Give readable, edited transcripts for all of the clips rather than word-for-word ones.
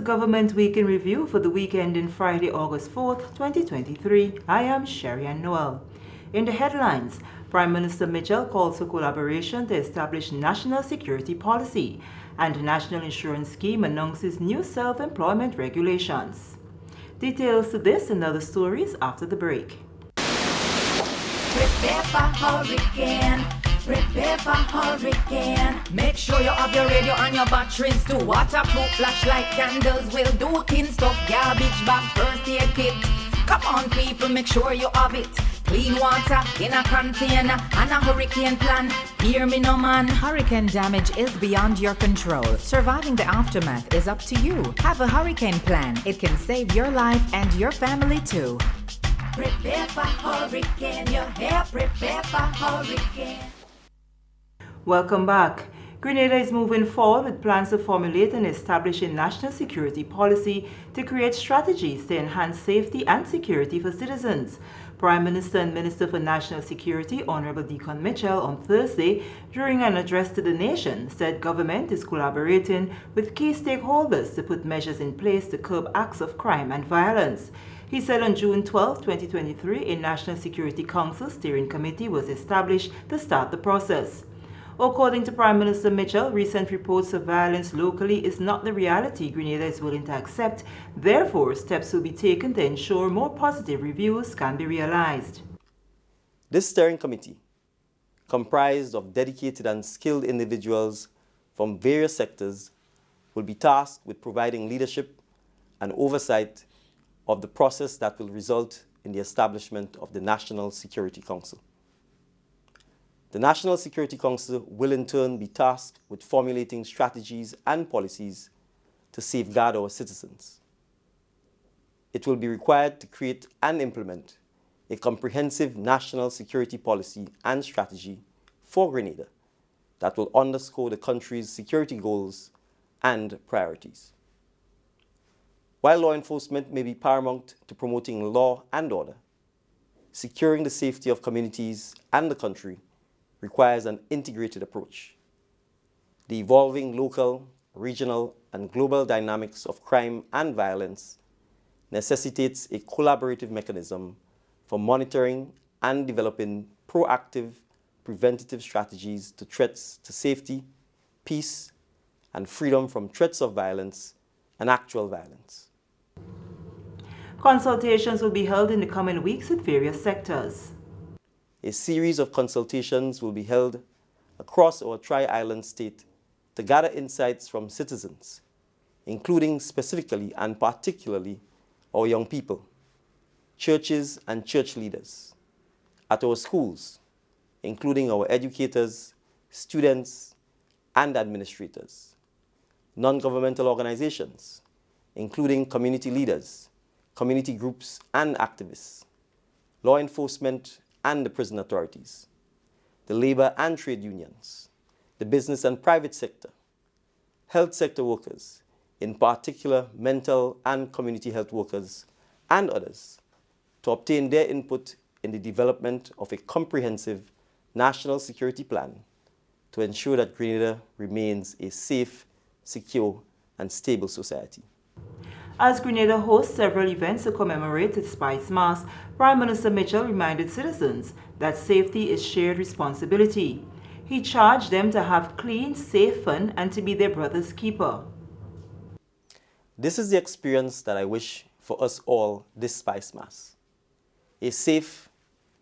Government Week in Review for the week ending Friday, August 4th, 2023. I am Sherry-Ann Noel. In the headlines, Prime Minister Mitchell calls for collaboration to establish national security policy, and National Insurance Scheme announces new self-employment regulations. Details to this and other stories after the break. Prepare for hurricane. Prepare for hurricane. Make sure you have your radio and your batteries too. Waterproof flashlight candles will do. Tin stuff, garbage bag, first aid kit. Come on people, make sure you have it. Clean water in a container and a hurricane plan. Hear me no man. Hurricane damage is beyond your control. Surviving the aftermath is up to you. Have a hurricane plan. It can save your life and your family too. Prepare for hurricane. Your hair, prepare for hurricane. Welcome back. Grenada is moving forward with plans to formulate and establish a national security policy to create strategies to enhance safety and security for citizens. Prime Minister and Minister for National Security, Honorable Deacon Mitchell, on Thursday, during an address to the nation, said government is collaborating with key stakeholders to put measures in place to curb acts of crime and violence. He said on June 12, 2023, a National Security Council steering committee was established to start the process. According to Prime Minister Mitchell, recent reports of violence locally is not the reality Grenada is willing to accept. Therefore, steps will be taken to ensure more positive reviews can be realized. This steering committee, comprised of dedicated and skilled individuals from various sectors, will be tasked with providing leadership and oversight of the process that will result in the establishment of the National Security Council. The National Security Council will in turn be tasked with formulating strategies and policies to safeguard our citizens. It will be required to create and implement a comprehensive national security policy and strategy for Grenada that will underscore the country's security goals and priorities. While law enforcement may be paramount to promoting law and order, securing the safety of communities and the country requires an integrated approach. The evolving local, regional, and global dynamics of crime and violence necessitates a collaborative mechanism for monitoring and developing proactive, preventative strategies to threats to safety, peace, and freedom from threats of violence and actual violence. Consultations will be held in the coming weeks with various sectors. A series of consultations will be held across our Tri-Island state to gather insights from citizens, including specifically and particularly our young people, churches and church leaders, at our schools, including our educators, students, and administrators, non-governmental organizations, including community leaders, community groups and activists, law enforcement and the prison authorities, the labor and trade unions, the business and private sector, health sector workers, in particular mental and community health workers, and others, to obtain their input in the development of a comprehensive national security plan to ensure that Grenada remains a safe, secure, and stable society. As Grenada hosts several events to commemorate its Spice Mass, Prime Minister Mitchell reminded citizens that safety is shared responsibility. He charged them to have clean, safe fun and to be their brother's keeper. This is the experience that I wish for us all this Spice Mass. A safe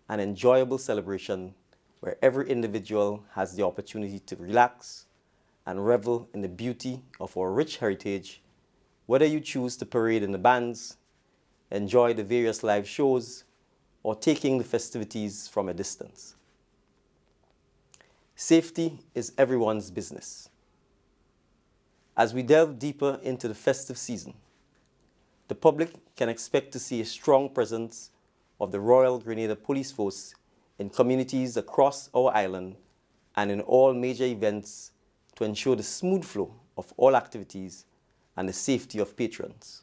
and enjoyable celebration where every individual has the opportunity to relax and revel in the beauty of our rich heritage, whether you choose to parade in the bands, enjoy the various live shows, or taking the festivities from a distance. Safety is everyone's business. As we delve deeper into the festive season, the public can expect to see a strong presence of the Royal Grenada Police Force in communities across our island and in all major events to ensure the smooth flow of all activities and the safety of patrons.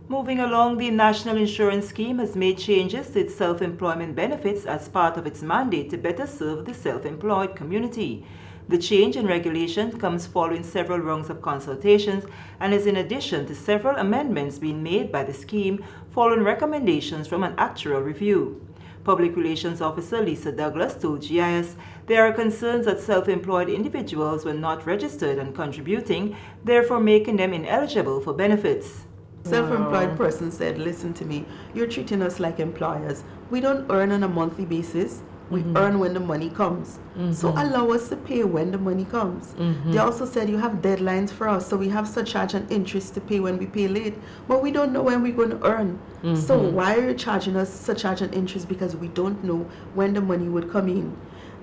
Moving along, the National Insurance Scheme has made changes to its self-employment benefits as part of its mandate to better serve the self-employed community. The change in regulation comes following several rounds of consultations and is in addition to several amendments being made by the scheme following recommendations from an actuarial review. Public Relations Officer Lisa Douglas told GIS there are concerns that self-employed individuals were not registered and contributing, therefore making them ineligible for benefits. Self-employed person said, listen to me, you're treating us like employers. We don't earn on a monthly basis. We earn when the money comes. So allow us to pay when the money comes. They also said you have deadlines for us, so we have surcharge and interest to pay when we pay late, but we don't know when we're going to earn. So why are you charging us surcharge and interest? Because we don't know when the money would come in.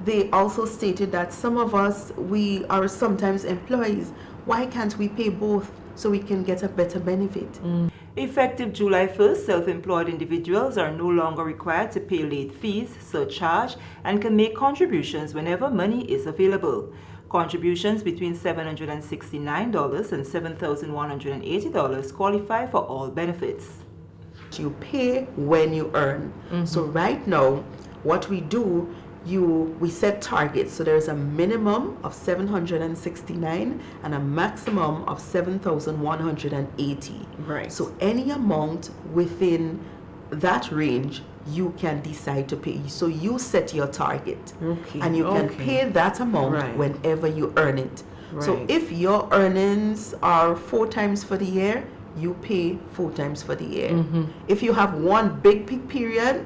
They also stated that some of us, we are sometimes employees. Why can't we pay both so we can get a better benefit? Effective July 1st, self-employed individuals are no longer required to pay late fees, surcharge, and can make contributions whenever money is available. Contributions between $769 and $7,180 qualify for all benefits. You pay when you earn. So right now, what we do, we set targets. So there's a minimum of 769 and a maximum of 7,180. Right. So any amount within that range you can decide to pay. So you set your target, and you can pay that amount whenever you earn it. So if your earnings are 4 times for the year, you pay 4 times for the year. If you have one big peak period,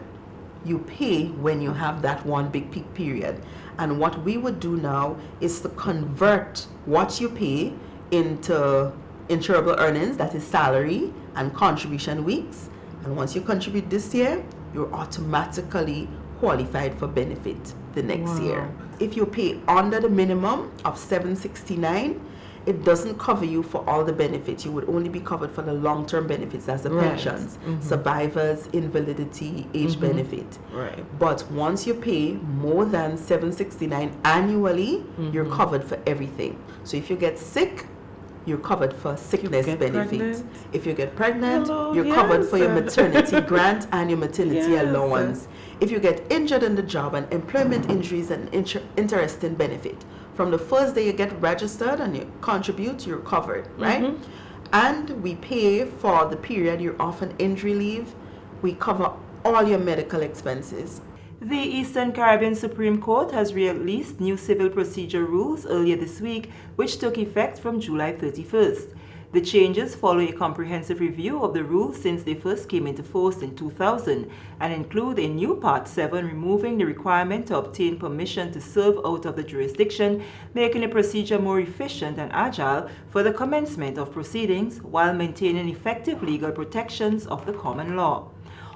you pay when you have that one big peak period. And what we would do now is to convert what you pay into insurable earnings, that is salary and contribution weeks. And once you contribute this year, you're automatically qualified for benefit the next year. If you pay under the minimum of 769, it doesn't cover you for all the benefits. You would only be covered for the long-term benefits, as the pensions, survivors, invalidity, age benefit. But once you pay more than 769 annually, you're covered for everything. So if you get sick, you're covered for sickness benefits. If you get pregnant, you're covered for your maternity grant and your maternity allowance. If you get injured in the job, and employment injuries and interesting benefit. From the first day you get registered and you contribute, you're covered, right? And we pay for the period you're off on injury leave. We cover all your medical expenses. The Eastern Caribbean Supreme Court has released new civil procedure rules earlier this week, which took effect from July 31st. The changes follow a comprehensive review of the rules since they first came into force in 2000 and include a new Part 7 removing the requirement to obtain permission to serve out of the jurisdiction, making the procedure more efficient and agile for the commencement of proceedings while maintaining effective legal protections of the common law.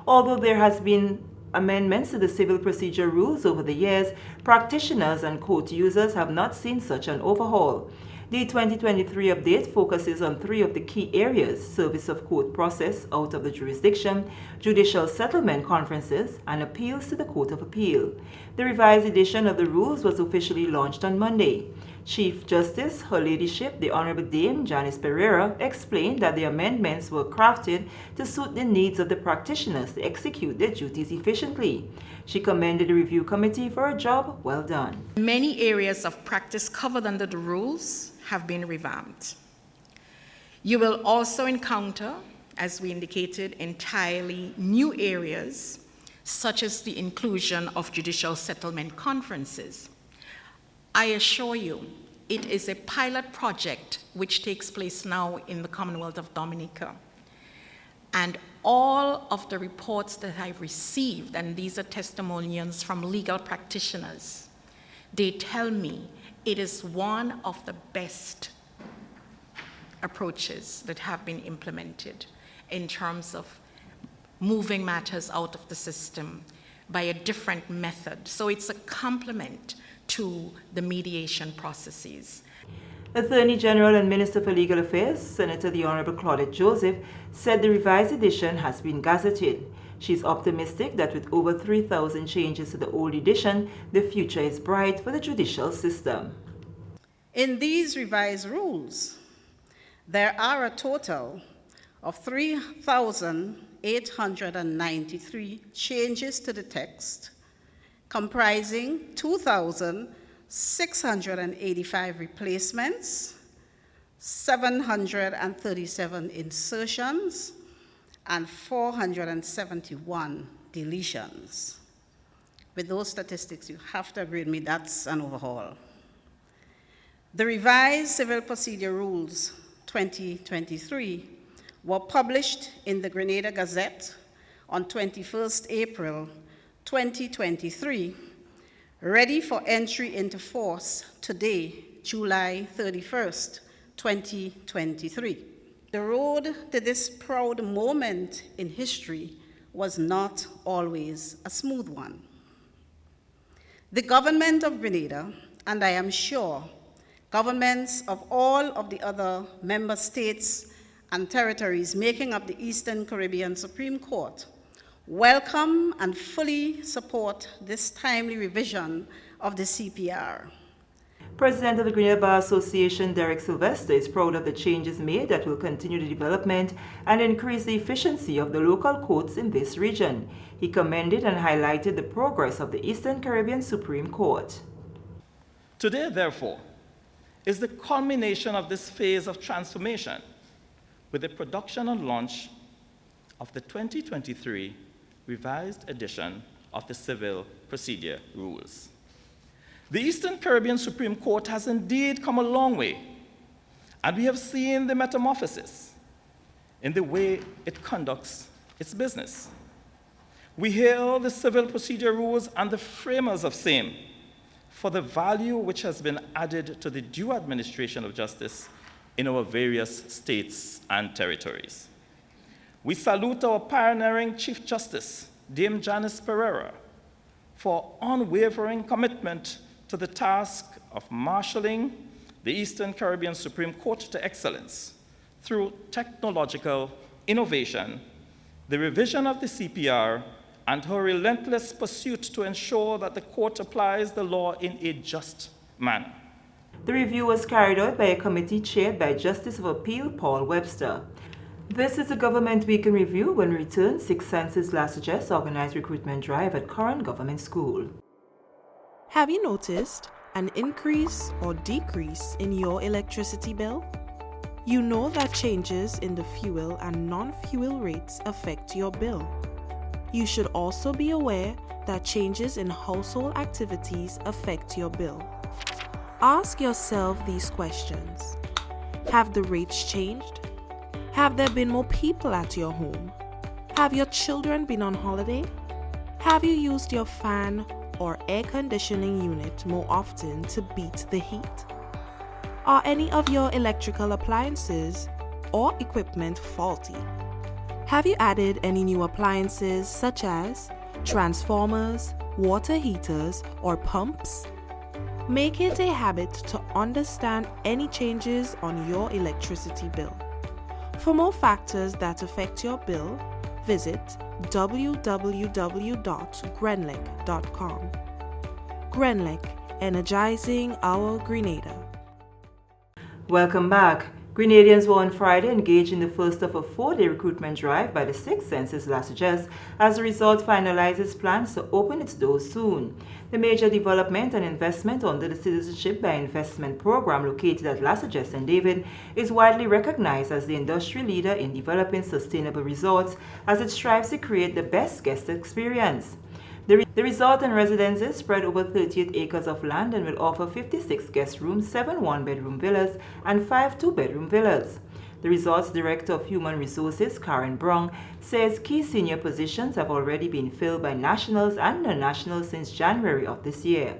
Although there has been amendments to the civil procedure rules over the years, practitioners and court users have not seen such an overhaul. The 2023 update focuses on 3 of the key areas: service of court process out of the jurisdiction, judicial settlement conferences, and appeals to the Court of Appeal. The revised edition of the rules was officially launched on Monday. Chief Justice, Her Ladyship, the Honorable Dame Janice Pereira, explained that the amendments were crafted to suit the needs of the practitioners to execute their duties efficiently. She commended the review committee for a job well done. Many areas of practice covered under the rules have been revamped. You will also encounter, as we indicated, entirely new areas, such as the inclusion of judicial settlement conferences. I assure you, it is a pilot project which takes place now in the Commonwealth of Dominica. And all of the reports that I've received, and these are testimonials from legal practitioners, they tell me it is one of the best approaches that have been implemented in terms of moving matters out of the system by a different method. So it's a complement to the mediation processes. Attorney General and Minister for Legal Affairs, Senator the Honorable Claudette Joseph, said the revised edition has been gazetted. She's optimistic that with over 3,000 changes to the old edition, the future is bright for the judicial system. In these revised rules, there are a total of 3,893 changes to the text, comprising 2,000 685 replacements, 737 insertions, and 471 deletions. With those statistics, you have to agree with me, that's an overhaul. The revised Civil Procedure Rules 2023 were published in the Grenada Gazette on 21st April 2023, ready for entry into force today, July 31st, 2023. The road to this proud moment in history was not always a smooth one. The government of Grenada, and I am sure governments of all of the other member states and territories making up the Eastern Caribbean Supreme Court, welcome and fully support this timely revision of the CPR. President of the Grenada Bar Association, Derek Sylvester, is proud of the changes made that will continue the development and increase the efficiency of the local courts in this region. He commended and highlighted the progress of the Eastern Caribbean Supreme Court. Today, therefore, is the culmination of this phase of transformation with the production and launch of the 2023 revised edition of the Civil Procedure Rules. The Eastern Caribbean Supreme Court has indeed come a long way, and we have seen the metamorphosis in the way it conducts its business. We hail the Civil Procedure Rules and the framers of same for the value which has been added to the due administration of justice in our various states and territories. We salute our pioneering Chief Justice, Dame Janice Pereira, for unwavering commitment to the task of marshalling the Eastern Caribbean Supreme Court to excellence through technological innovation, the revision of the CPR, and her relentless pursuit to ensure that the court applies the law in a just manner. The review was carried out by a committee chaired by Justice of Appeal Paul Webster. This is a Government Week in Review when we return 6 Senses Recruitment organized recruitment drive at Current Government School. Have you noticed an increase or decrease in your electricity bill? You know that changes in the fuel and non-fuel rates affect your bill. You should also be aware that changes in household activities affect your bill. Ask yourself these questions. Have the rates changed? Have there been more people at your home? Have your children been on holiday? Have you used your fan or air conditioning unit more often to beat the heat? Are any of your electrical appliances or equipment faulty? Have you added any new appliances such as transformers, water heaters, or pumps? Make it a habit to understand any changes on your electricity bill. For more factors that affect your bill, visit www.grenlec.com. Grenlec, energizing our Grenada. Welcome back. Grenadians were on Friday engaged in the first of a 4-day recruitment drive by the 6th Senses Recruitment. As a result, finalizes plans to open its doors soon. The major development and investment under the Citizenship by Investment program located at Lasajes and David is widely recognized as the industry leader in developing sustainable resorts as it strives to create the best guest experience. The resort and residences spread over 38 acres of land and will offer 56 guest rooms, 7 one-bedroom villas, and 5 two-bedroom villas. The resort's Director of Human Resources, Karen Brong, says key senior positions have already been filled by nationals and non-nationals since January of this year.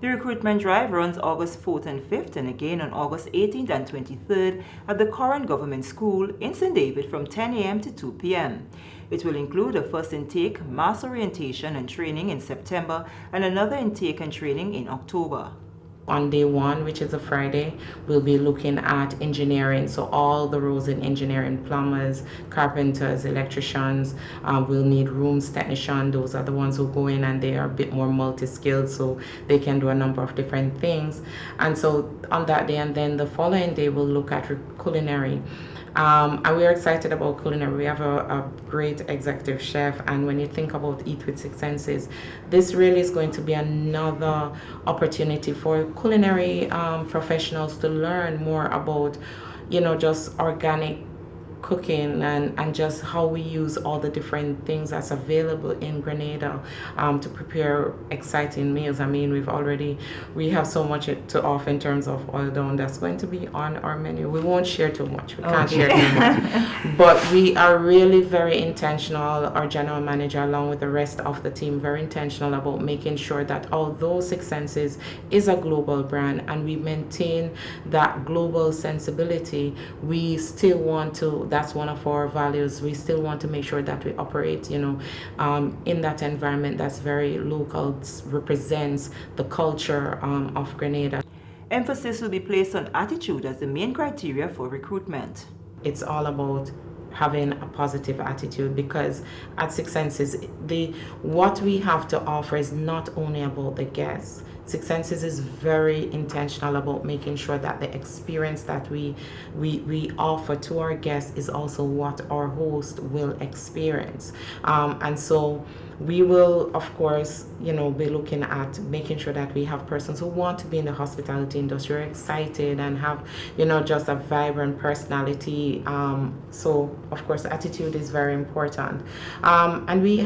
The recruitment drive runs August 4th and 5th and again on August 18th and 23rd at the Current Government School in St. David from 10 a.m. to 2 p.m. It will include a first intake, mass orientation and training in September and another intake and training in October. On day 1, which is a Friday, we'll be looking at engineering. So all the roles in engineering, plumbers, carpenters, electricians, we'll need rooms technician. Those are the ones who go in and they are a bit more multi-skilled, so they can do a number of different things. And so on that day, and then the following day, we'll look at culinary. And we're excited about culinary. We have a great executive chef, and when you think about Eat with Six Senses, this really is going to be another opportunity for culinary professionals to learn more about, just organic cooking and just how we use all the different things that's available in Grenada to prepare exciting meals. I mean, we have so much to offer in terms of oil down that's going to be on our menu. We won't share too much. We can't share too much. But we are really very intentional, our general manager along with the rest of the team, very intentional about making sure that although Six Senses is a global brand and we maintain that global sensibility, we still want to, that's one of our values. We still want to make sure that we operate, in that environment that's very local, represents the culture of Grenada. Emphasis will be placed on attitude as the main criteria for recruitment. It's all about having a positive attitude, because at Six Senses, what we have to offer is not only about the guests. Six Senses is very intentional about making sure that the experience that we offer to our guests is also what our host will experience. And so we will, of course, be looking at making sure that we have persons who want to be in the hospitality industry, are excited and have, just a vibrant personality. So, of course, attitude is very important. And we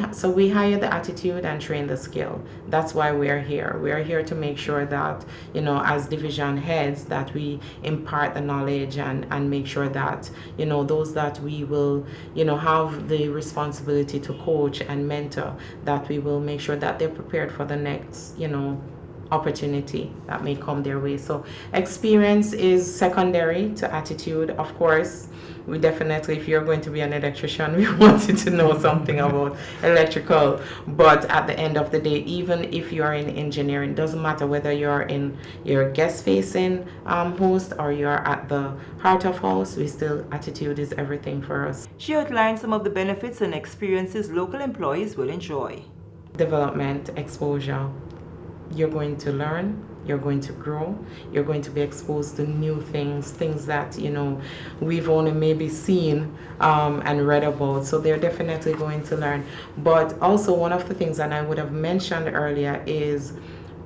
hire the attitude and train the skill. That's why we are here. We are here to make sure that, as division heads, that we impart the knowledge and make sure that, those that we will, have the responsibility to coach and mentor, that we will make sure that they're prepared for the next, opportunity that may come their way. So experience is secondary to attitude. Of course, we definitely, if you're going to be an electrician, we want you to know something about electrical. But at the end of the day, even if you're in engineering, doesn't matter whether you're in your guest-facing host or you're at the heart of house, attitude is everything for us. She outlined some of the benefits and experiences local employees will enjoy. Development, exposure. You're going to learn, you're going to grow, you're going to be exposed to new things that, we've only maybe seen and read about. So they're definitely going to learn. But also one of the things that I would have mentioned earlier is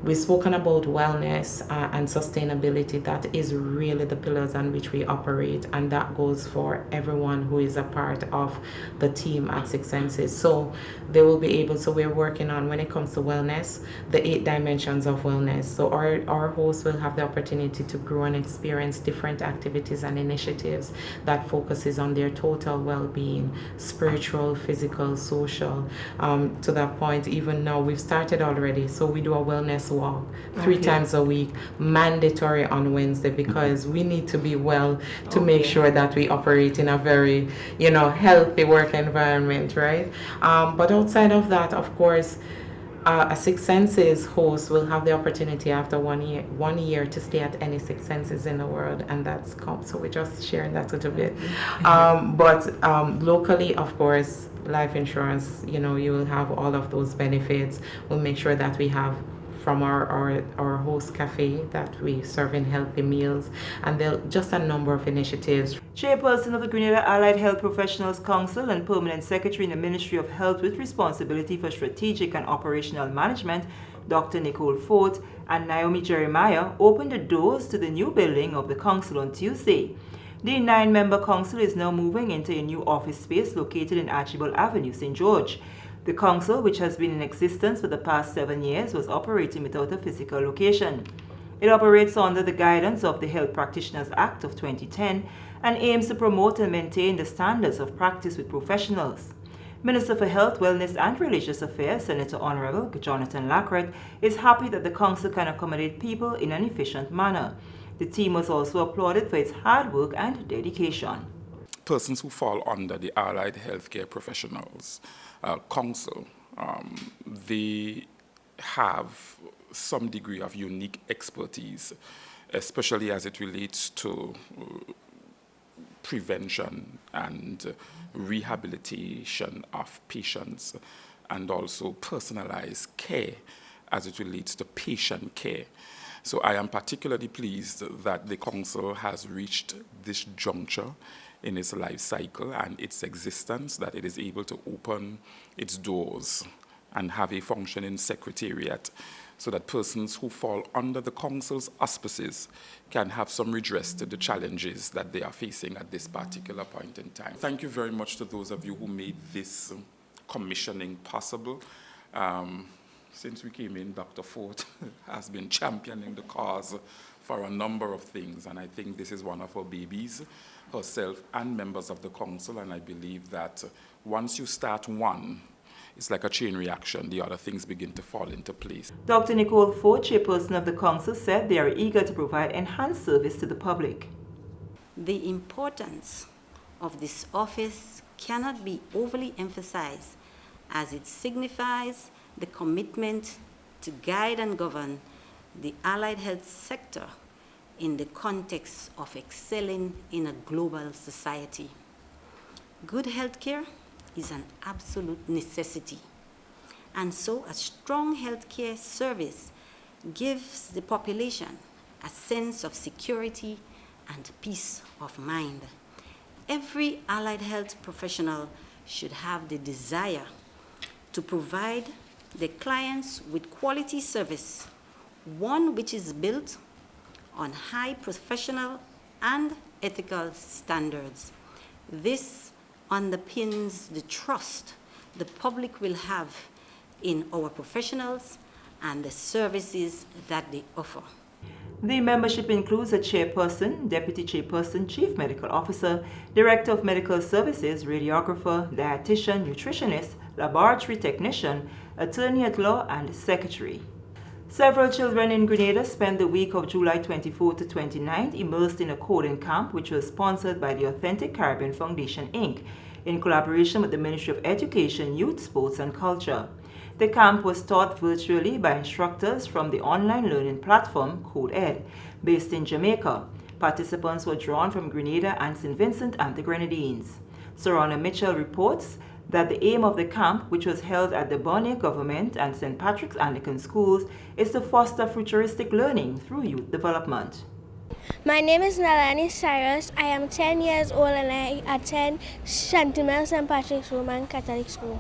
we've spoken about wellness and sustainability. That is really the pillars on which we operate, and that goes for everyone who is a part of the team at Six Senses. So they will be able, so we're working on, when it comes to wellness, the 8 dimensions of wellness. So our hosts will have the opportunity to grow and experience different activities and initiatives that focuses on their total well-being, spiritual, physical, social, to that point. Even now we've started already, so we do a wellness walk 3 times a week, mandatory on Wednesday, because we need to be well to make sure that we operate in a very, healthy work environment, right? But outside of that, of course, a Six Senses host will have the opportunity after 1 year to stay at any Six Senses in the world, and that's so we're just sharing that a little bit. But locally, of course, life insurance, you will have all of those benefits. We'll make sure that we have from our host cafe that we serve in healthy meals, and there just a number of initiatives. Chairperson of the Grenada Allied Health Professionals Council and Permanent Secretary in the Ministry of Health with responsibility for strategic and operational management, Dr. Nicole Fort and Naomi Jeremiah, opened the doors to the new building of the council on Tuesday. The 9-member council is now moving into a new office space located in Archibald Avenue, St. George. The council, which has been in existence for the past 7 years, was operating without a physical location. It operates under the guidance of the Health Practitioners Act of 2010 and aims to promote and maintain the standards of practice with professionals. Minister for Health, Wellness and Religious Affairs, Senator Honorable Jonathan Lacret, is happy that the council can accommodate people in an efficient manner. The team was also applauded for its hard work and dedication. Persons who fall under the Allied Healthcare Professionals Council, they have some degree of unique expertise, especially as it relates to prevention and rehabilitation of patients, and also personalized care as it relates to patient care. So I am particularly pleased that the Council has reached this juncture in its life cycle and its existence, that it is able to open its doors and have a functioning secretariat so that persons who fall under the Council's auspices can have some redress to the challenges that they are facing at this particular point in time. Thank you very much to those of you who made this commissioning possible. Since we came in, Dr. Fort has been championing the cause for a number of things, and I think this is one of her babies, herself and members of the Council, and I believe that once you start one, it's like a chain reaction. The other things begin to fall into place. Dr. Nicole Ford, chairperson of the Council, said they are eager to provide enhanced service to the public. The importance of this office cannot be overly emphasized, as it signifies the commitment to guide and govern the allied health sector in the context of excelling in a global society. Good healthcare is an absolute necessity, and so a strong healthcare service gives the population a sense of security and peace of mind. Every allied health professional should have the desire to provide their clients with quality service, one which is built on high professional and ethical standards. This underpins the trust the public will have in our professionals and the services that they offer. The membership includes a chairperson, deputy chairperson, chief medical officer, director of medical services, radiographer, dietitian, nutritionist, laboratory technician, attorney at law, and secretary. Several children in Grenada spent the week of July 24 to 29 immersed in a coding camp, which was sponsored by the Authentic Caribbean Foundation, Inc., in collaboration with the Ministry of Education, Youth, Sports and Culture. The camp was taught virtually by instructors from the online learning platform CodeEd, based in Jamaica. Participants were drawn from Grenada and St. Vincent and the Grenadines. Sorana Mitchell reports that the aim of the camp, which was held at the Bonnier Government and St. Patrick's Anglican Schools, is to foster futuristic learning through youth development. My name is Nalani Cyrus. I am 10 years old and I attend Chantimel St. Patrick's Roman Catholic School.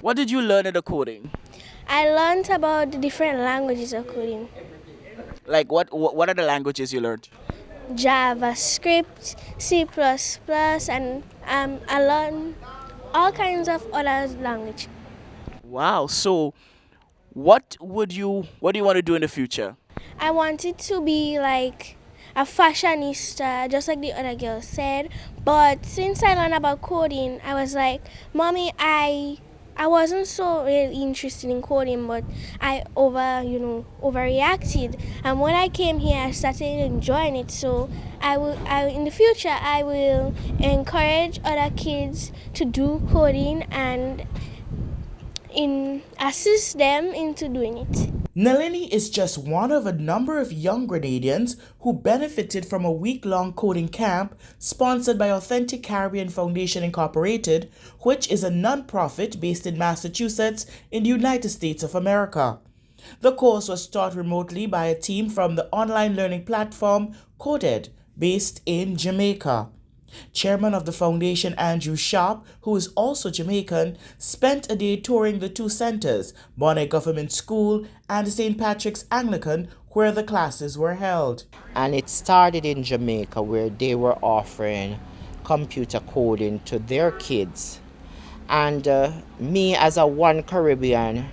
What did you learn in the coding? I learned about the different languages of coding. Like what are the languages you learned? JavaScript, C++, and I learned all kinds of other language. Wow, so what do you want to do in the future? I wanted to be like a fashionista, just like the other girl said. But since I learned about coding, I was like, Mommy, I wasn't so really interested in coding, but I overreacted. And when I came here, I started enjoying it. So in the future, I will encourage other kids to do coding and assist them into doing it. Nalini is just one of a number of young Grenadians who benefited from a week-long coding camp sponsored by Authentic Caribbean Foundation Incorporated, which is a non-profit based in Massachusetts in the United States of America. The course was taught remotely by a team from the online learning platform CodeEd, based in Jamaica. Chairman of the foundation, Andrew Sharp, who is also Jamaican, spent a day touring the two centers, Bonnet Government School and St. Patrick's Anglican, where the classes were held. And it started in Jamaica, where they were offering computer coding to their kids. And me, as a one Caribbean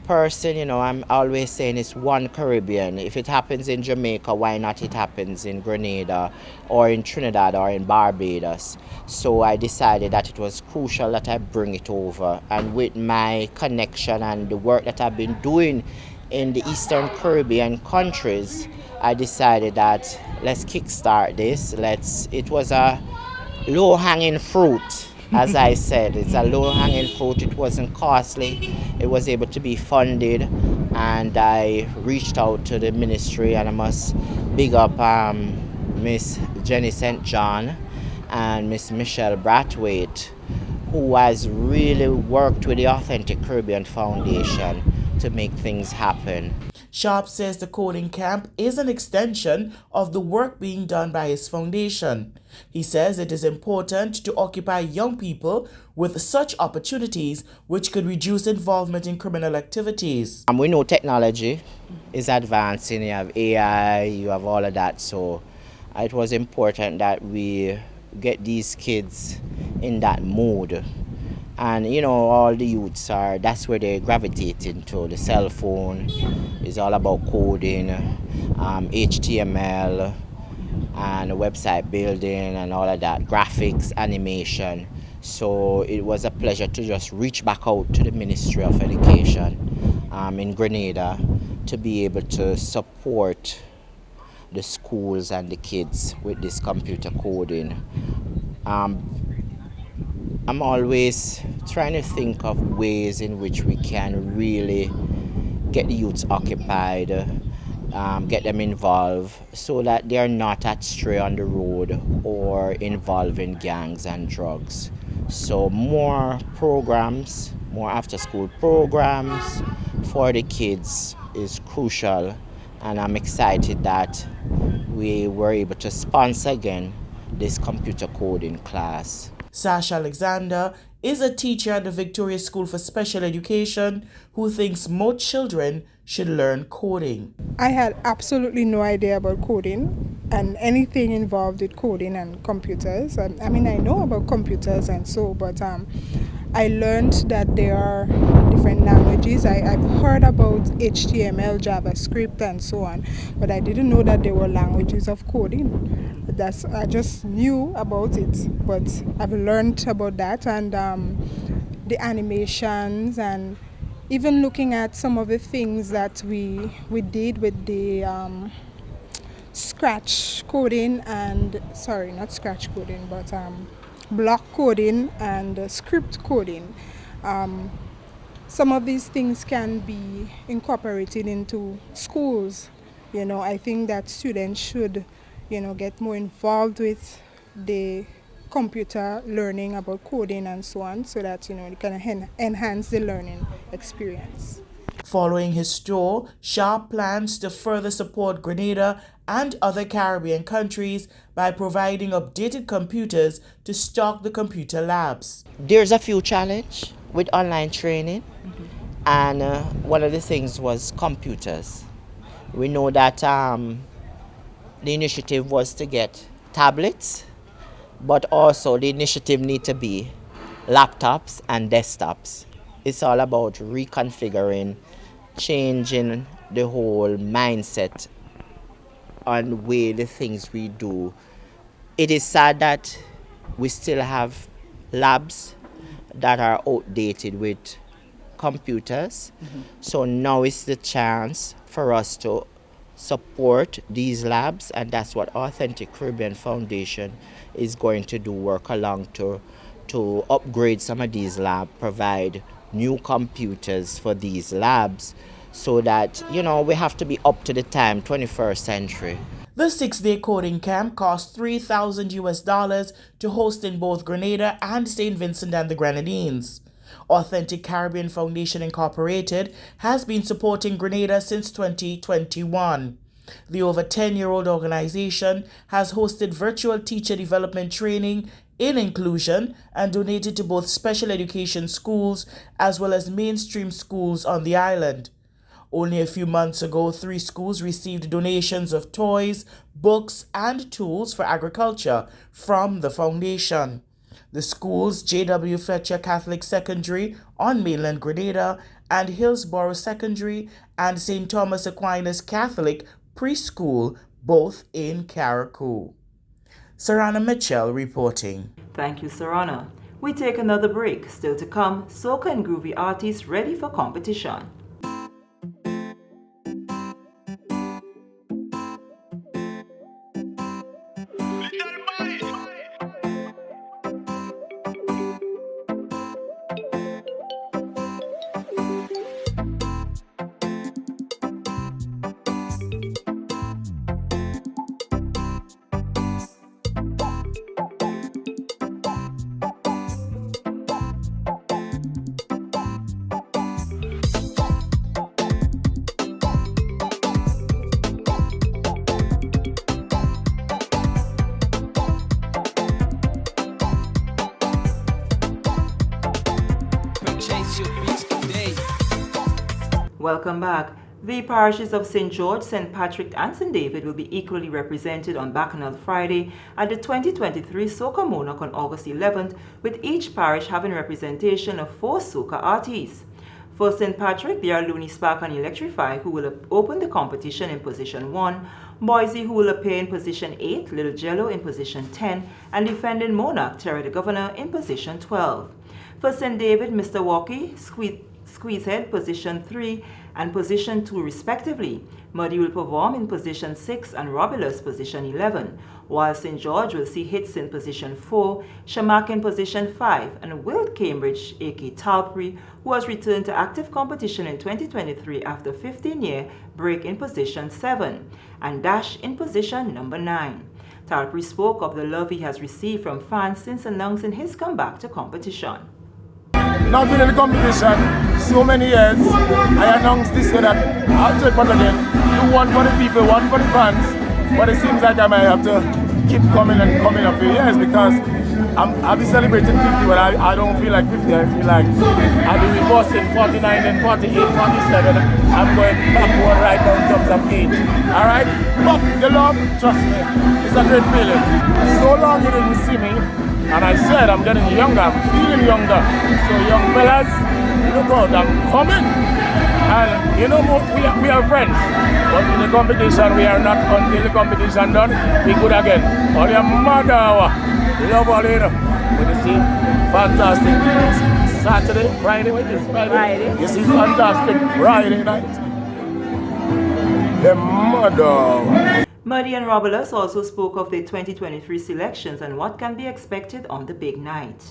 person, I'm always saying it's one Caribbean. If it happens in Jamaica, why not it happens in Grenada or in Trinidad or in Barbados? So I decided that it was crucial that I bring it over. And with my connection and the work that I've been doing in the Eastern Caribbean countries, I decided that let's kickstart this. It was a low-hanging fruit. As I said, it's a low-hanging fruit. It wasn't costly. It was able to be funded, and I reached out to the ministry, and I must big up Miss Jenny St. John and Miss Michelle Brathwaite, who has really worked with the Authentic Caribbean Foundation to make things happen. Sharp says the coding camp is an extension of the work being done by his foundation. He says it is important to occupy young people with such opportunities which could reduce involvement in criminal activities. We know technology is advancing. You have AI, you have all of that. So it was important that we get these kids in that mood. And all the youths that's where they gravitate into. The cell phone is all about coding, HTML, and website building and all of that, graphics, animation. So it was a pleasure to just reach back out to the Ministry of Education in Grenada to be able to support the schools and the kids with this computer coding. I'm always trying to think of ways in which we can really get the youths occupied, get them involved so that they're not astray on the road or involved in gangs and drugs. So more programs, more after-school programs for the kids is crucial, and I'm excited that we were able to sponsor again this computer coding class. Sasha Alexander is a teacher at the Victoria School for Special Education who thinks more children should learn coding. I had absolutely no idea about coding and anything involved with coding and computers. I know about computers and so, but I learned that there are different languages. I've heard about HTML, JavaScript, and so on, but I didn't know that there were languages of coding. I just knew about it, but I've learned about that and the animations, and even looking at some of the things that we did with the scratch coding and, not scratch coding, but block coding and script coding. Some of these things can be incorporated into schools. I think that students should get more involved with the computer learning about coding and so on, so that they can enhance the learning experience. Following his tour, Sharp plans to further support Grenada and other Caribbean countries by providing updated computers to stock the computer labs. There's a few challenges with online training, and one of the things was computers. We know that the initiative was to get tablets, but also the initiative need to be laptops and desktops. It's all about reconfiguring, changing the whole mindset on way the things we do. It is sad that we still have labs that are outdated with computers. So now is the chance for us to support these labs, and that's what Authentic Caribbean Foundation is going to do, work along to upgrade some of these labs, provide new computers for these labs, so that we have to be up to the time, 21st century. The 6-day coding camp cost $3,000 to host in both Grenada and St. Vincent and the Grenadines. Authentic Caribbean Foundation Incorporated has been supporting Grenada since 2021. The over 10-year-old organization has hosted virtual teacher development training in inclusion and donated to both special education schools as well as mainstream schools on the island. Only a few months ago, 3 schools received donations of toys, books, and tools for agriculture from the foundation. The schools, J.W. Fletcher Catholic Secondary on mainland Grenada and Hillsborough Secondary and St. Thomas Aquinas Catholic Preschool, both in Carriacou. Sarana Mitchell reporting. Thank you, Sarana. We take another break. Still to come, soca and groovy artists ready for competition. Welcome back. The parishes of St. George, St. Patrick, and St. David will be equally represented on Bacchanal Friday at the 2023 Soca Monarch on August 11th, with each parish having representation of 4 soca artists. For St. Patrick, there are Looney Spark and Electrify, who will open the competition in position 1, Boise, who will appear in position 8, Little Jello in position 10, and defending Monarch, Terry the Governor, in position 12. For St. David, Mr. Walkie, Squeezehead, position 3, and position 2 respectively. Muddy will perform in position 6 and Robulus position 11, while St. George will see Hits in position 4, Shamak in position 5, and Wilt Cambridge, aka Talpri, who has returned to active competition in 2023 after a 15-year break, in position 7, and Dash in position number 9. Talpri spoke of the love he has received from fans since announcing his comeback to competition. Not been in the competition so many years. I announced this year that I'll take part again. Do one for the people, one for the fans. But it seems like I might have to keep coming and coming a few years because I'll be celebrating 50, but I don't feel like 50. I feel like I'll be reversing 49 and 48, 47. I'm going backward right now in terms of age. Alright? But the love, trust me, it's a great feeling. So long you didn't see me. And I said, I'm getting younger, I'm feeling younger. So young fellas, look out, I'm coming. And you know, we are friends. But in the competition, we are not. Until the competition done, we good again. All your mother, love all you know. But you see, fantastic. Saturday, Friday, what is Friday? You see, fantastic Friday night. The mother. Muddy and Robulus also spoke of the 2023 selections and what can be expected on the big night.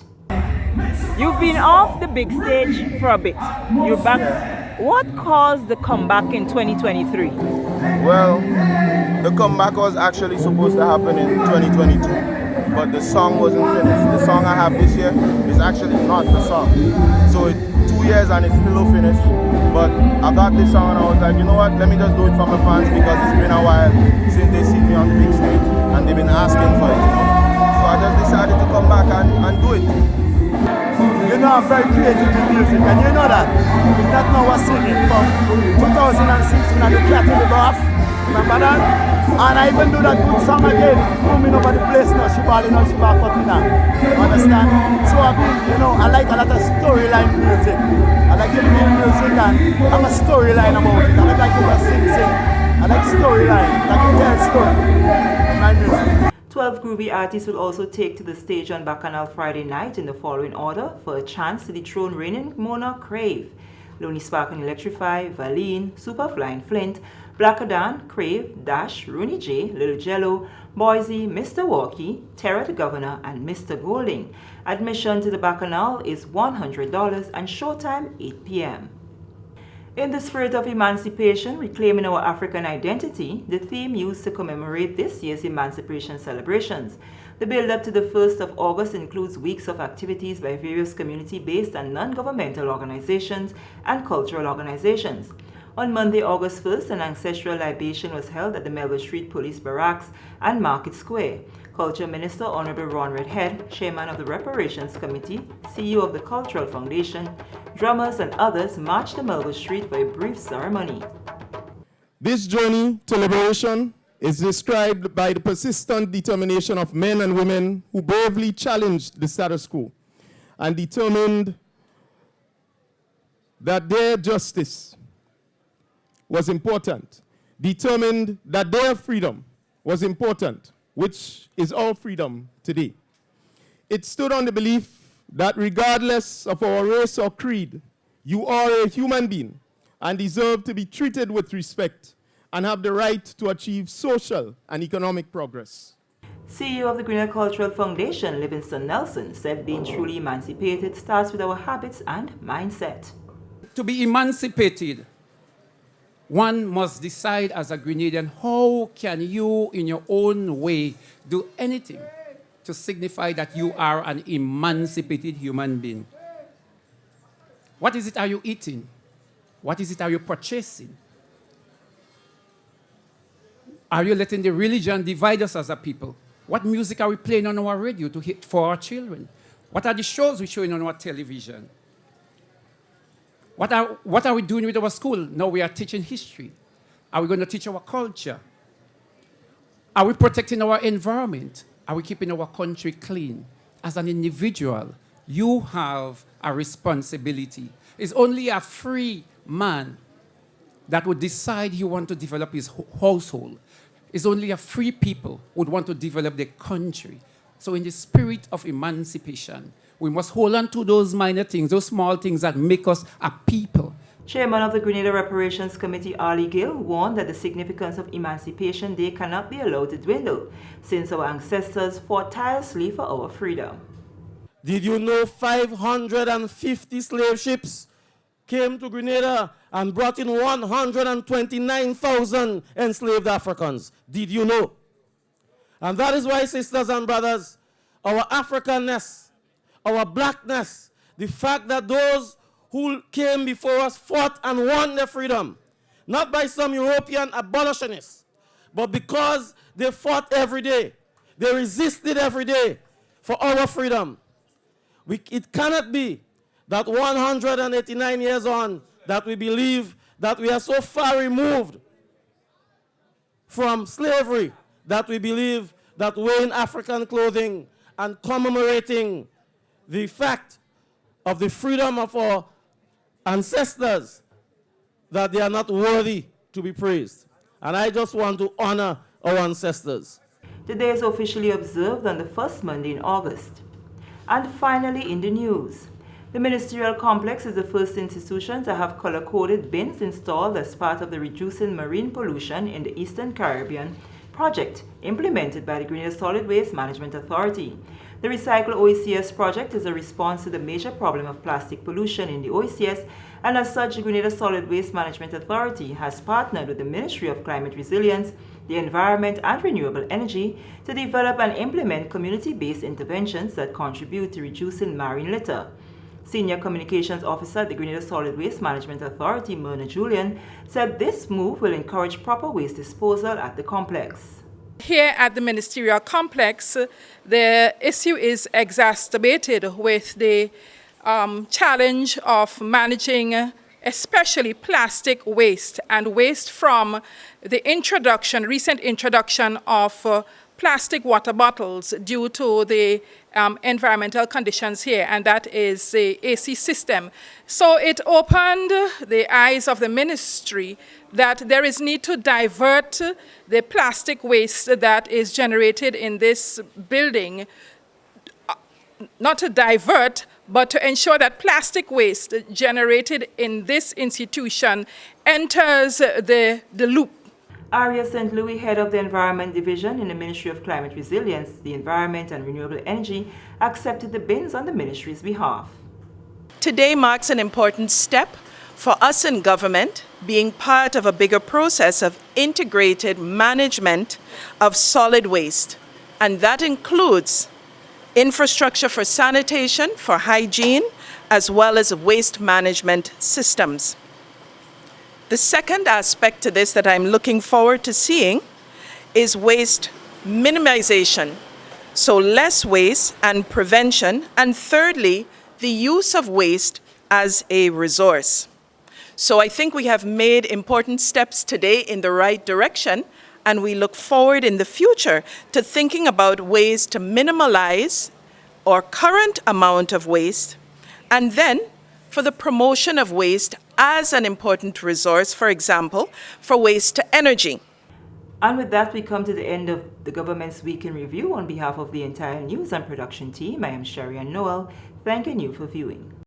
You've been off the big stage for a bit. You're back. What caused the comeback in 2023? Well, the comeback was actually supposed to happen in 2022, but the song wasn't finished. The song I have this year is actually not the song. So 2 years and it's still not finished. But I got this song and I was like, you know what, let me just do it for my fans because it's been a while since they see me on the big stage and they've been asking for it, you know. So I just decided to come back and do it. You know, I'm very creative in music and you know that. It's not now we're singing from 2006 when I did Cat in the Bath. Remember that? And I even do that good song again, coming over the place now, she balling out, she back up in that. Understand? So I mean, you know, I like a lot of storyline music. I like to read music and I'm a storyline about it. I don't like to sing. I like storyline, I like to tell story in my music. 12 groovy artists will also take to the stage on Bacchanal Friday night in the following order for a chance to dethrone reigning Monarch Crave: Looney Spark and Electrify, Valine, Superfly and Flint, Blackadan, Crave, Dash, Rooney J, Little Jello, Boise, Mr. Walkie, Terra the Governor, and Mr. Golding. Admission to the Bacchanal is $100 and showtime 8 p.m. In the spirit of emancipation, reclaiming our African identity, the theme used to commemorate this year's Emancipation celebrations. The build-up to the 1st of August includes weeks of activities by various community-based and non-governmental organizations and cultural organizations. On Monday, August 1st, an ancestral libation was held at the Melbourne Street Police Barracks and Market Square. Culture Minister Honorable Ron Redhead, Chairman of the Reparations Committee, CEO of the Cultural Foundation, drummers and others marched to Melbourne Street for a brief ceremony. This journey to liberation is described by the persistent determination of men and women who bravely challenged the status quo and determined that their justice was important, determined that their freedom was important, which is all freedom today. It stood on the belief that regardless of our race or creed, you are a human being and deserve to be treated with respect and have the right to achieve social and economic progress. CEO of the Greener Cultural Foundation, Livingston Nelson, said being truly emancipated starts with our habits and mindset. To be emancipated, one must decide as a Grenadian, how can you, in your own way, do anything to signify that you are an emancipated human being? What is it are you eating? What is it are you purchasing? Are you letting the religion divide us as a people? What music are we playing on our radio to hit for our children? What are the shows we're showing on our television? What are we doing with our school? No, we are teaching history. Are we going to teach our culture? Are we protecting our environment? Are we keeping our country clean? As an individual, you have a responsibility. It's only a free man that would decide he wants to develop his household. It's only a free people who would want to develop their country. So in the spirit of emancipation, we must hold on to those minor things, those small things that make us a people. Chairman of the Grenada Reparations Committee, Ali Gill, warned that the significance of Emancipation Day cannot be allowed to dwindle, since our ancestors fought tirelessly for our freedom. Did you know 550 slave ships came to Grenada and brought in 129,000 enslaved Africans? Did you know? And that is why, sisters and brothers, our Africanness, our blackness, the fact that those who came before us fought and won their freedom, not by some European abolitionists, but because they fought every day, they resisted every day for our freedom. It cannot be that 189 years on that we believe that we are so far removed from slavery that we believe that wearing African clothing and commemorating the fact of the freedom of our ancestors, that they are not worthy to be praised. And I just want to honor our ancestors. The day is officially observed on the first Monday in August. And finally, in the news, the ministerial complex is the first institution to have color-coded bins installed as part of the Reducing Marine Pollution in the Eastern Caribbean project implemented by the Grenada Solid Waste Management Authority. The Recycle OECS project is a response to the major problem of plastic pollution in the OECS, and as such, the Grenada Solid Waste Management Authority has partnered with the Ministry of Climate Resilience, the Environment and Renewable Energy to develop and implement community-based interventions that contribute to reducing marine litter. Senior Communications Officer at the Grenada Solid Waste Management Authority, Myrna Julian, said this move will encourage proper waste disposal at the complex. Here at the ministerial complex, the issue is exacerbated with the challenge of managing especially plastic waste and waste from the recent introduction of plastic water bottles due to the environmental conditions here, and that is the AC system. So it opened the eyes of the ministry that there is need to divert the plastic waste that is generated in this building, not to divert, but to ensure that plastic waste generated in this institution enters the loop. Aria St. Louis, head of the Environment Division in the Ministry of Climate Resilience, the Environment and Renewable Energy, accepted the bins on the ministry's behalf. Today marks an important step for us in government, being part of a bigger process of integrated management of solid waste. And that includes infrastructure for sanitation, for hygiene, as well as waste management systems. The second aspect to this that I'm looking forward to seeing is waste minimization, so less waste and prevention, and thirdly, the use of waste as a resource. So I think we have made important steps today in the right direction, and we look forward in the future to thinking about ways to minimalize our current amount of waste, and then for the promotion of waste as an important resource, for example, for waste to energy. And with that, we come to the end of the government's Week in Review. On behalf of the entire news and production team, I am Sherry and Noel, thanking you for viewing.